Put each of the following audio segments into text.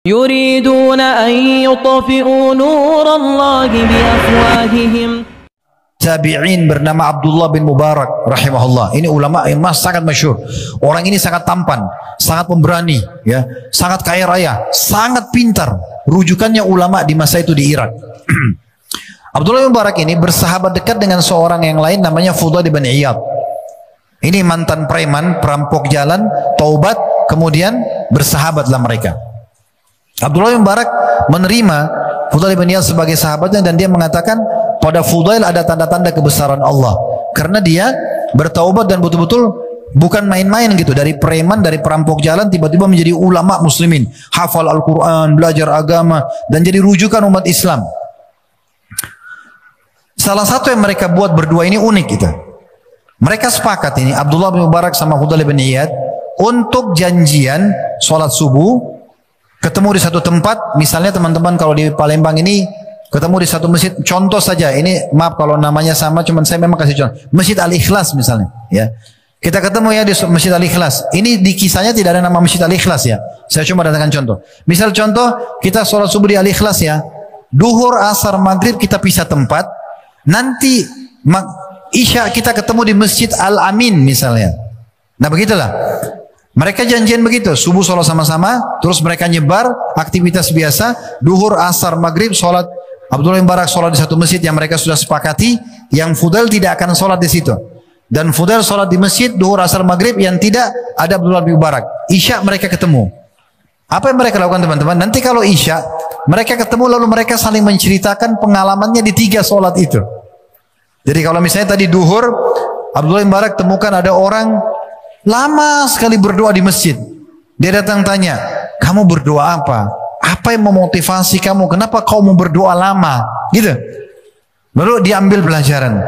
يريدون أن يطفئوا نور الله بأفواههم. Tabi'in bernama Abdullah bin Mubarak rahimahullah. Ini ulama yang sangat masyhur. Orang ini sangat tampan, sangat pemberani, ya, sangat kaya raya, sangat pintar. Rujukannya ulama di masa itu di Irak. Abdullah bin Mubarak ini bersahabat dekat dengan seorang yang lain namanya Fudail bin Iyad. Ini mantan preman, perampok jalan, taubat, kemudian bersahabatlah mereka. Abdullah bin Mubarak menerima Fudail bin Iyad sebagai sahabatnya dan dia mengatakan pada Fudail ada tanda-tanda kebesaran Allah karena dia bertaubat dan betul-betul bukan main-main gitu, dari preman, dari perampok jalan tiba-tiba menjadi ulama muslimin, hafal Al-Quran, belajar agama dan jadi rujukan umat Islam. Salah satu yang mereka buat berdua ini unik gitu. Mereka sepakat ini Abdullah bin Mubarak sama Fudail bin Iyad untuk janjian sholat subuh ketemu di satu tempat. Misalnya teman-teman kalau di Palembang ini ketemu di satu masjid, contoh saja ini, maaf kalau namanya sama, cuman saya memang kasih contoh, Masjid Al-Ikhlas misalnya, ya. Kita ketemu ya di Masjid Al-Ikhlas. Ini di kisahnya tidak ada nama Masjid Al-Ikhlas ya. Saya cuma datangkan contoh. Misal contoh, kita sholat subuh di Al-Ikhlas ya. Duhur, asar, maghrib kita pisah tempat. Nanti isya kita ketemu di Masjid Al-Amin misalnya. Nah begitulah. Mereka janjian begitu, subuh sholat sama-sama, terus mereka nyebar, aktivitas biasa, duhur, asar, maghrib, sholat. Abdullah bin Mubarak sholat di satu masjid yang mereka sudah sepakati, yang Fudail tidak akan sholat di situ. Dan Fudail sholat di masjid, duhur, asar, maghrib, yang tidak ada Abdullah bin Mubarak. Isya mereka ketemu. Apa yang mereka lakukan teman-teman? Nanti kalau Isya, mereka ketemu lalu mereka saling menceritakan pengalamannya di 3 sholat itu. Jadi kalau misalnya tadi duhur, Abdullah bin Mubarak temukan ada orang lama sekali berdoa di masjid. Dia datang tanya, kamu berdoa apa? Apa yang memotivasi kamu? Kenapa kau mau berdoa lama? Gitu. Lalu diambil pelajaran.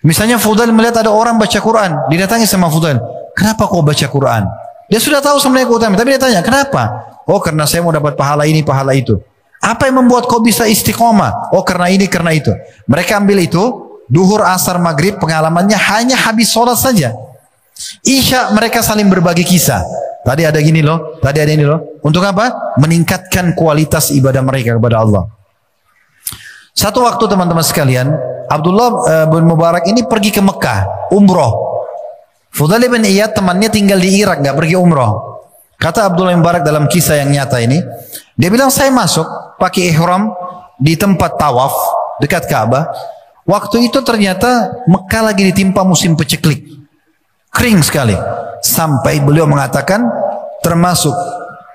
Misalnya Fudail melihat ada orang baca Quran, didatangi sama Fudail. Kenapa kau baca Quran? Dia sudah tahu sebenarnya keutamaan, tapi dia tanya, kenapa? Oh karena saya mau dapat pahala ini, pahala itu. Apa yang membuat kau bisa istiqomah? Oh karena ini, karena itu. Mereka ambil itu, duhur, asar, maghrib, pengalamannya hanya habis sholat saja. Isya mereka saling berbagi kisah. Tadi ada gini loh, tadi ada ini loh. Untuk apa? Meningkatkan kualitas ibadah mereka kepada Allah. Satu waktu teman-teman sekalian, Abdullah bin Mubarak ini pergi ke Mekah, umroh. Fudail bin Iyad temannya tinggal di Irak, nggak pergi umroh. Kata Abdullah bin Mubarak dalam kisah yang nyata ini, dia bilang saya masuk pakai ihram di tempat tawaf dekat Ka'bah. Waktu itu ternyata Mekah lagi ditimpa musim peceklik. Kering sekali. Sampai beliau mengatakan termasuk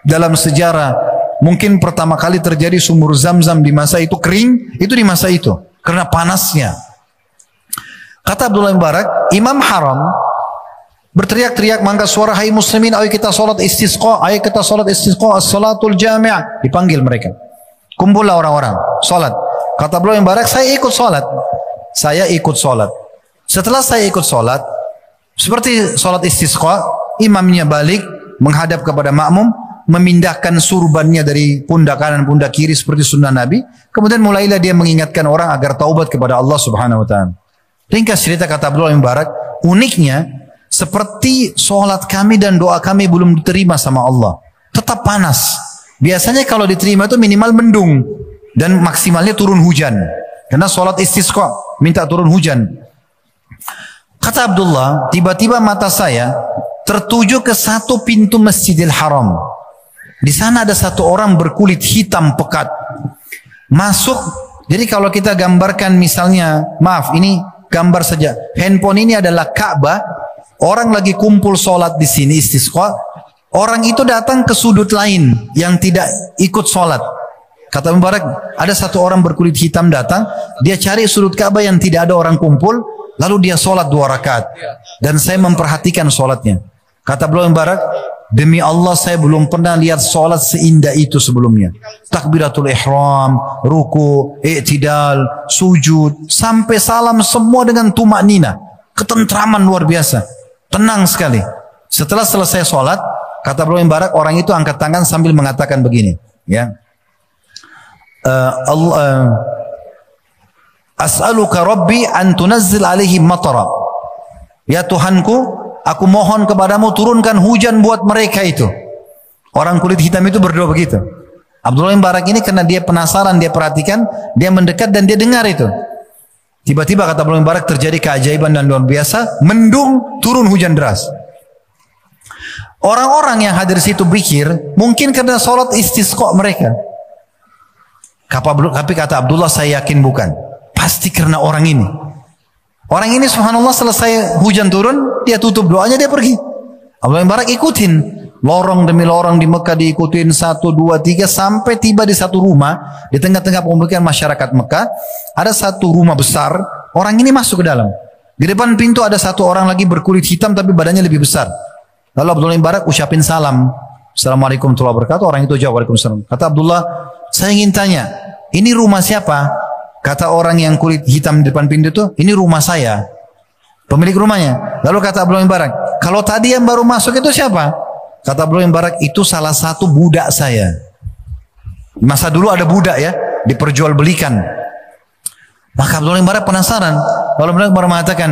dalam sejarah mungkin pertama kali terjadi sumur Zam-Zam di masa itu kering, itu di masa itu karena panasnya. Kata Abdullah bin Mubarak, Imam Haram berteriak-teriak mengangkat suara, hai muslimin, ayo kita salat istisqa, ayo kita salat istisqa, as-salatul jami'. Dipanggil mereka. Kumpullah orang-orang, salat. Kata Abdullah bin Mubarak, saya ikut salat. Saya ikut salat. Setelah saya ikut salat, seperti sholat istisqa, imamnya balik menghadap kepada makmum, memindahkan surbannya dari pundak kanan pundak kiri seperti sunnah Nabi. Kemudian mulailah dia mengingatkan orang agar taubat kepada Allah Subhanahu Wa Taala. Ringkas cerita kata Abdullah bin Mubarak, uniknya seperti sholat kami dan doa kami belum diterima sama Allah, tetap panas. Biasanya kalau diterima itu minimal mendung dan maksimalnya turun hujan. Karena sholat istisqa minta turun hujan. Kata Abdullah, tiba-tiba mata saya tertuju ke satu pintu Masjidil Haram. Di sana ada satu orang berkulit hitam pekat. Masuk, jadi kalau kita gambarkan misalnya, maaf ini gambar saja. Handphone ini adalah Ka'bah. Orang lagi kumpul sholat di sini istisqa. Orang itu datang ke sudut lain yang tidak ikut sholat. Kata Mubarak, ada satu orang berkulit hitam datang. Dia cari sudut Ka'bah yang tidak ada orang kumpul. Lalu dia sholat 2 rakaat. Dan saya memperhatikan sholatnya. Kata Abdullah bin Mubarak, demi Allah saya belum pernah lihat sholat seindah itu sebelumnya. Takbiratul ihram, ruku, i'tidal, sujud, sampai salam semua dengan tumaknina. Ketentraman luar biasa. Tenang sekali. Setelah selesai sholat, kata Abdullah bin Mubarak, orang itu angkat tangan sambil mengatakan begini. Ya, As'aluka Rabbi an tunazzil alaihim matara. Ya Tuhanku, aku mohon kepadamu turunkan hujan buat mereka itu. Orang kulit hitam itu berdoa begitu. Abdullah bin Mubarak ini karena dia penasaran, dia perhatikan, dia mendekat dan dia dengar itu. Tiba-tiba kata Abdullah bin Mubarak terjadi keajaiban dan luar biasa, mendung, turun hujan deras. Orang-orang yang hadir situ pikir mungkin karena sholat istisqa mereka. Tapi kata Abdullah, saya yakin bukan. Pasti karena orang ini. Orang ini subhanallah selesai hujan turun, dia tutup doanya, dia pergi. Abdullah bin Mubarak ikutin. Lorong demi lorong di Mekah diikutin 1, 2, 3 sampai tiba di satu rumah di tengah-tengah pemukiman masyarakat Mekah. Ada satu rumah besar, orang ini masuk ke dalam. Di depan pintu ada satu orang lagi berkulit hitam tapi badannya lebih besar. Lalu Abdullah bin Mubarak ucapin salam. Assalamualaikum warahmatullahi wabarakatuh. Orang itu jawab waalaikumsalam. Kata Abdullah, saya ingin tanya, ini rumah siapa? Kata orang yang kulit hitam di depan pintu itu, ini rumah saya, pemilik rumahnya. Lalu kata Abdullah bin Mubarak, kalau tadi yang baru masuk itu siapa? Kata Abdullah bin Mubarak, itu salah satu budak saya. Masa dulu ada budak ya, diperjualbelikan. Maka Abdullah bin Mubarak penasaran. Lalu Abdullah bin Mubarak mengatakan,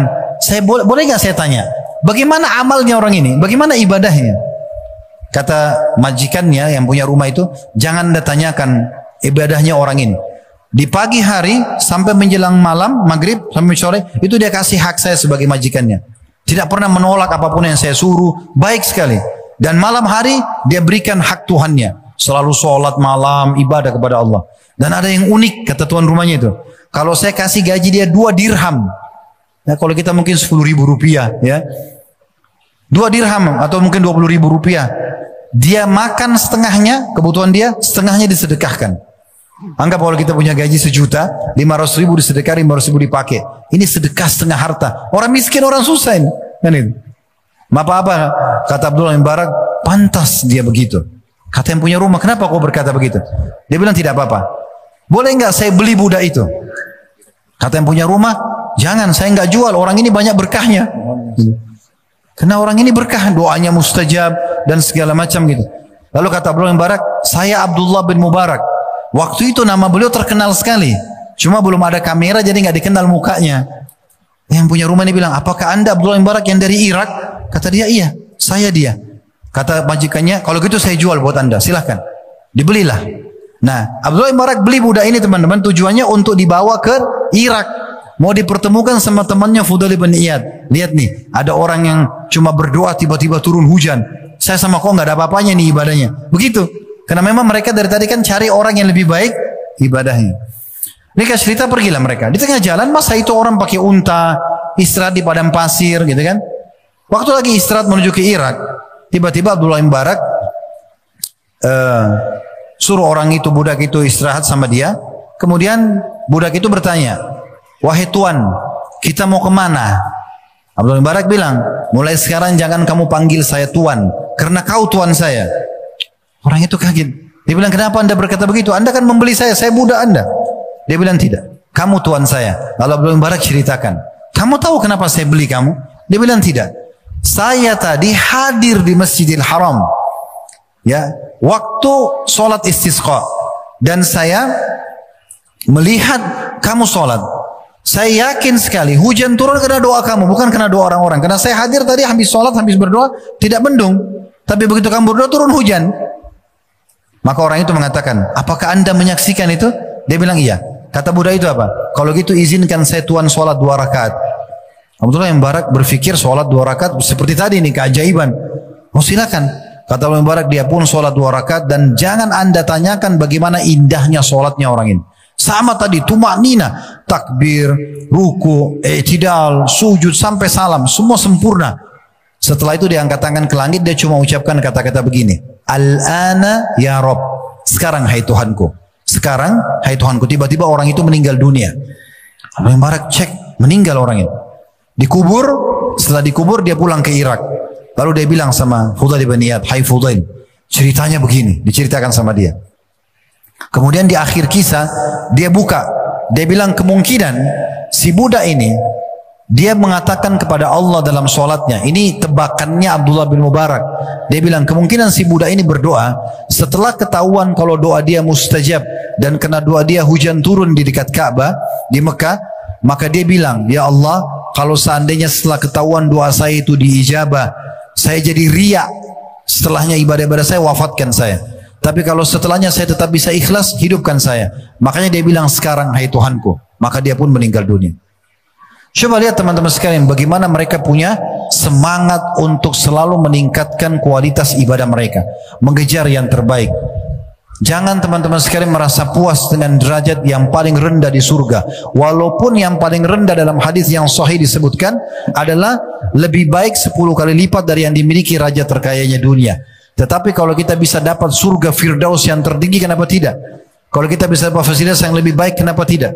boleh nggak saya tanya, bagaimana amalnya orang ini? Bagaimana ibadahnya? Kata majikannya yang punya rumah itu, jangan Anda tanyakan ibadahnya orang ini. Di pagi hari sampai menjelang malam, maghrib sampai sore, itu dia kasih hak saya sebagai majikannya. Tidak pernah menolak apapun yang saya suruh, baik sekali. Dan malam hari dia berikan hak Tuhannya. Selalu sholat malam, ibadah kepada Allah. Dan ada yang unik kata tuan rumahnya itu. Kalau saya kasih gaji dia 2 dirham. Nah, kalau kita mungkin 10.000 rupiah ya. 2 dirham atau mungkin 20.000 rupiah. Dia makan setengahnya, kebutuhan dia, setengahnya disedekahkan. Anggap kalau kita punya gaji 1 juta, 500.000 disedekah, 500.000 dipakai. Ini sedekah setengah harta. Orang miskin, orang susah ini. Kan itu. Apa-apa, kata Abdullah bin Mubarak, pantas dia begitu. Kata yang punya rumah, kenapa kau berkata begitu? Dia bilang tidak apa-apa. Boleh nggak saya beli budak itu? Kata yang punya rumah, jangan, saya nggak jual. Orang ini banyak berkahnya. Karena orang ini berkah, doanya mustajab dan segala macam gitu. Lalu kata Abdullah bin Mubarak, saya Abdullah bin Mubarak. Waktu itu nama beliau terkenal sekali. Cuma belum ada kamera jadi nggak dikenal mukanya. Yang punya rumah ini bilang, apakah anda Abdullah bin Mubarak yang dari Irak? Kata dia, iya, saya dia. Kata majikannya, kalau gitu saya jual buat anda, silahkan. Dibelilah. Nah, Abdullah bin Mubarak beli budak ini teman-teman, tujuannya untuk dibawa ke Irak. Mau dipertemukan sama temannya Fudail bin Iyad. Lihat nih, ada orang yang cuma berdoa tiba-tiba turun hujan. Saya sama kau nggak ada apa-apanya nih ibadahnya. Begitu. Karena memang mereka dari tadi kan cari orang yang lebih baik ibadahnya. Mereka cerita pergilah mereka. Di tengah jalan masa itu orang pakai unta, istirahat di padang pasir gitu kan. Waktu lagi istirahat menuju ke Irak, tiba-tiba Abdullah bin Mubarak suruh orang itu, budak itu istirahat sama dia. Kemudian budak itu bertanya, wahai tuan, kita mau kemana? Abdullah bin Mubarak bilang, mulai sekarang jangan kamu panggil saya tuan, karena kau tuan saya. Orang itu kaget. Dia bilang, kenapa anda berkata begitu? Anda kan membeli saya budak anda. Dia bilang, tidak, kamu tuan saya. Lalu Abdullah bin Mubarak ceritakan, kamu tahu kenapa saya beli kamu? Dia bilang, tidak. Saya tadi hadir di Masjidil Haram, ya, waktu sholat istisqa, dan saya melihat kamu sholat. Saya yakin sekali hujan turun karena doa kamu, bukan karena doa orang-orang. Karena saya hadir tadi habis sholat, habis berdoa, tidak mendung. Tapi begitu kamu berdoa turun hujan. Maka orang itu mengatakan, apakah anda menyaksikan itu? Dia bilang iya. Kata budak itu apa? Kalau gitu izinkan saya tuan sholat 2 rakaat. Abdullah bin Mubarak berpikir sholat 2 rakaat seperti tadi ini keajaiban. Oh silakan. Kata Abdullah bin Mubarak, dia pun sholat 2 rakaat dan jangan anda tanyakan bagaimana indahnya sholatnya orang ini. Sama tadi, tumaknina, takbir, ruku, i'tidal, sujud sampai salam, semua sempurna. Setelah itu dia angkat tangan ke langit, dia cuma ucapkan kata-kata begini, Al-ana ya Rabb, sekarang hai Tuhanku. Sekarang hai Tuhanku. Tiba-tiba orang itu meninggal dunia. Abdullah bin Mubarak cek, meninggal orang itu. Dikubur, setelah dikubur dia pulang ke Irak. Lalu dia bilang sama Fudail bin Iyad, hai Fudail, ceritanya begini, diceritakan sama dia. Kemudian di akhir kisah dia buka, dia bilang kemungkinan si budak ini dia mengatakan kepada Allah dalam sholatnya. Ini tebakannya Abdullah bin Mubarak. Dia bilang kemungkinan si budak ini berdoa setelah ketahuan kalau doa dia mustajab dan karena doa dia hujan turun di dekat Ka'bah di Mekah, maka dia bilang, ya Allah, kalau seandainya setelah ketahuan doa saya itu diijabah, saya jadi riya, setelahnya ibadah-ibadah saya, wafatkan saya. Tapi kalau setelahnya saya tetap bisa ikhlas, hidupkan saya. Makanya dia bilang sekarang, hai Tuhanku. Maka dia pun meninggal dunia. Coba lihat teman-teman sekalian, bagaimana mereka punya semangat untuk selalu meningkatkan kualitas ibadah mereka, mengejar yang terbaik. Jangan teman-teman sekalian merasa puas dengan derajat yang paling rendah di surga. Walaupun yang paling rendah dalam hadis yang sahih disebutkan adalah lebih baik 10 kali lipat dari yang dimiliki raja terkayanya dunia. Tetapi kalau kita bisa dapat surga Firdaus yang tertinggi, kenapa tidak? Kalau kita bisa dapat fasilitas yang lebih baik, kenapa tidak?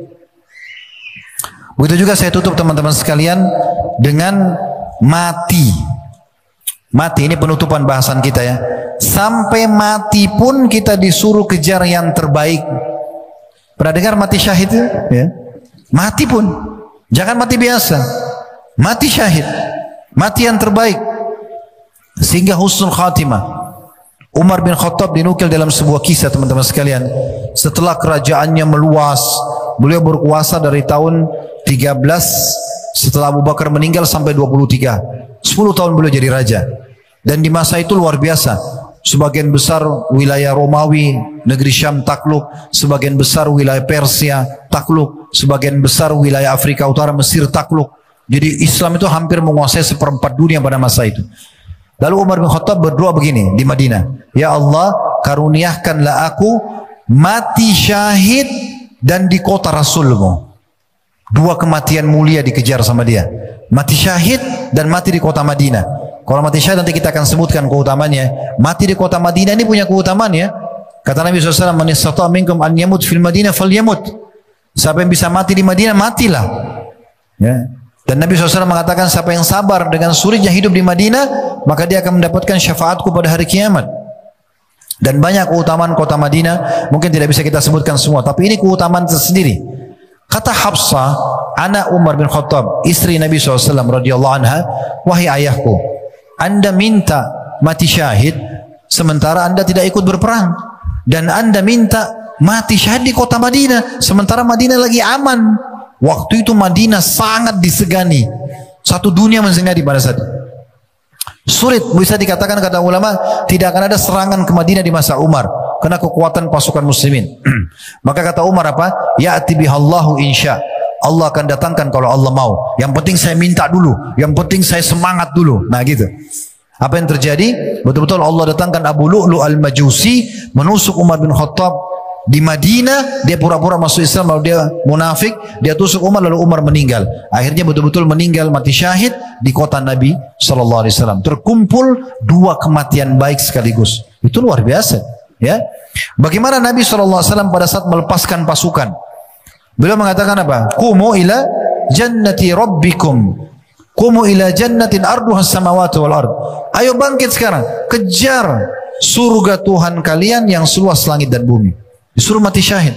Begitu juga saya tutup teman-teman sekalian dengan mati. Mati ini penutupan bahasan kita ya. Sampai mati pun kita disuruh kejar yang terbaik. Pernah dengar mati syahid itu? Ya. Mati pun. Jangan mati biasa. Mati syahid. Mati yang terbaik. Sehingga husnul khatimah. Umar bin Khattab dinukil dalam sebuah kisah teman-teman sekalian. Setelah kerajaannya meluas, beliau berkuasa dari tahun 13 setelah Abu Bakar meninggal sampai 23. 10 tahun beliau jadi raja. Dan di masa itu luar biasa. Sebagian besar wilayah Romawi, negeri Syam takluk. Sebagian besar wilayah Persia takluk. Sebagian besar wilayah Afrika Utara, Mesir takluk. Jadi Islam itu hampir menguasai seperempat dunia pada masa itu. Lalu Umar bin Khattab berdoa begini di Madinah. Ya Allah, karuniakanlah aku mati syahid dan di kota Rasulmu. Dua kematian mulia dikejar sama dia. Mati syahid dan mati di kota Madinah. Kalau mati syahid nanti kita akan sebutkan keutamannya. Mati di kota Madinah ini punya keutamaan ya. Kata Nabi SAW, man istata'a minkum an yamut fil Madinah falyamut. Siapa yang bisa mati di Madinah, matilah. Ya. Dan Nabi SAW mengatakan, siapa yang sabar dengan sulitnya hidup di Madinah, maka dia akan mendapatkan syafaatku pada hari kiamat. Dan banyak keutamaan kota Madinah, mungkin tidak bisa kita sebutkan semua, tapi ini keutamaan tersendiri. Kata Hafsah, anak Umar bin Khattab, istri Nabi SAW radhiyallahu anha, wahai ayahku, Anda minta mati syahid, sementara Anda tidak ikut berperang. Dan Anda minta mati syahid di kota Madinah, sementara Madinah lagi aman. Waktu itu Madinah sangat disegani. Satu dunia mensegani pada saat itu. Sulit, bisa dikatakan kata ulama, tidak akan ada serangan ke Madinah di masa Umar. Karena kekuatan pasukan muslimin. Maka kata Umar apa? Ya'ti bihallahu insya. Allah akan datangkan kalau Allah mau. Yang penting saya minta dulu. Yang penting saya semangat dulu. Nah gitu. Apa yang terjadi? Betul-betul Allah datangkan Abu Lu'lu al-Majusi menusuk Umar bin Khattab di Madinah. Dia pura-pura masuk Islam lalu dia munafik, dia tusuk Umar lalu Umar meninggal. Akhirnya betul-betul meninggal mati syahid di kota Nabi SAW. Terkumpul dua kematian baik sekaligus. Itu luar biasa ya. Bagaimana Nabi SAW pada saat melepaskan pasukan, beliau mengatakan apa? Qumu ila jannati rabbikum, qumu ila jannatin arduhas samawati wal ard. Ayo bangkit sekarang, kejar surga Tuhan kalian yang seluas langit dan bumi. Disuruh mati syahid,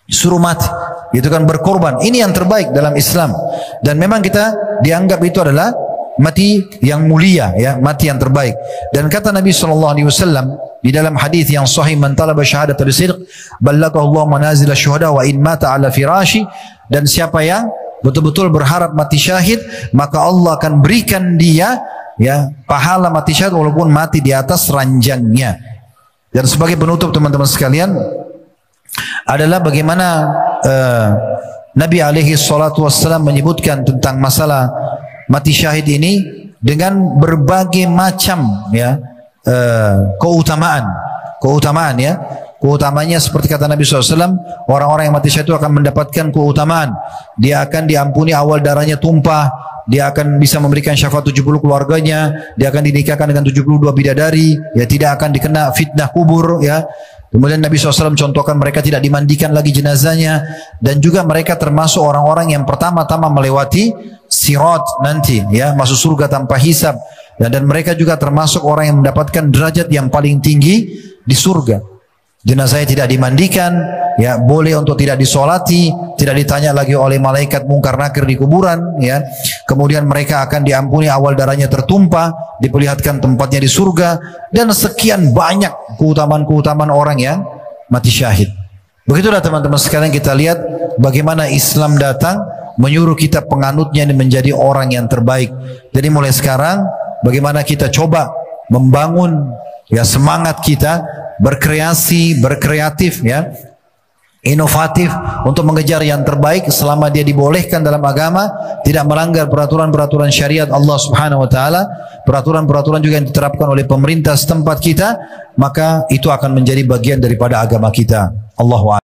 disuruh mati, itu kan berkorban. Ini yang terbaik dalam Islam, dan memang kita dianggap itu adalah mati yang mulia, ya, mati yang terbaik. Dan kata Nabi SAW di dalam hadis yang sahih, man talaba syahadat al-sidq ballaghahu Allah manazil asy-syuhada wa in mata ala firashi. Dan siapa yang betul-betul berharap mati syahid, maka Allah akan berikan dia ya pahala mati syahid walaupun mati di atas ranjangnya. Dan sebagai penutup teman-teman sekalian adalah bagaimana Nabi alaihi salatu wassalam menyebutkan tentang masalah mati syahid ini dengan berbagai macam ya keutamaan ya. Keutamanya seperti kata Nabi SAW, orang-orang yang mati syahid itu akan mendapatkan keutamaan. Dia akan diampuni awal darahnya tumpah, dia akan bisa memberikan syafaat 70 keluarganya, dia akan dinikahkan dengan 72 bidadari, ya, tidak akan dikena fitnah kubur ya. Kemudian Nabi SAW contohkan mereka tidak dimandikan lagi jenazahnya, dan juga mereka termasuk orang-orang yang pertama-tama melewati sirat nanti ya, masuk surga tanpa hisab. Dan mereka juga termasuk orang yang mendapatkan derajat yang paling tinggi di surga. Jenazahnya tidak dimandikan, ya, boleh untuk tidak disolati, tidak ditanya lagi oleh malaikat mungkar nakir di kuburan, ya. Kemudian mereka akan diampuni awal darahnya tertumpah, diperlihatkan tempatnya di surga, dan sekian banyak keutamaan-keutamaan orang yang mati syahid. Begitulah teman-teman sekalian, kita lihat bagaimana Islam datang menyuruh kita penganutnya menjadi orang yang terbaik. Jadi mulai sekarang bagaimana kita coba membangun ya semangat kita berkreasi, berkreatif ya, inovatif untuk mengejar yang terbaik selama dia dibolehkan dalam agama, tidak melanggar peraturan-peraturan syariat Allah Subhanahu wa taala, peraturan-peraturan juga yang diterapkan oleh pemerintah setempat kita, maka itu akan menjadi bagian daripada agama kita. Allahu a'lam.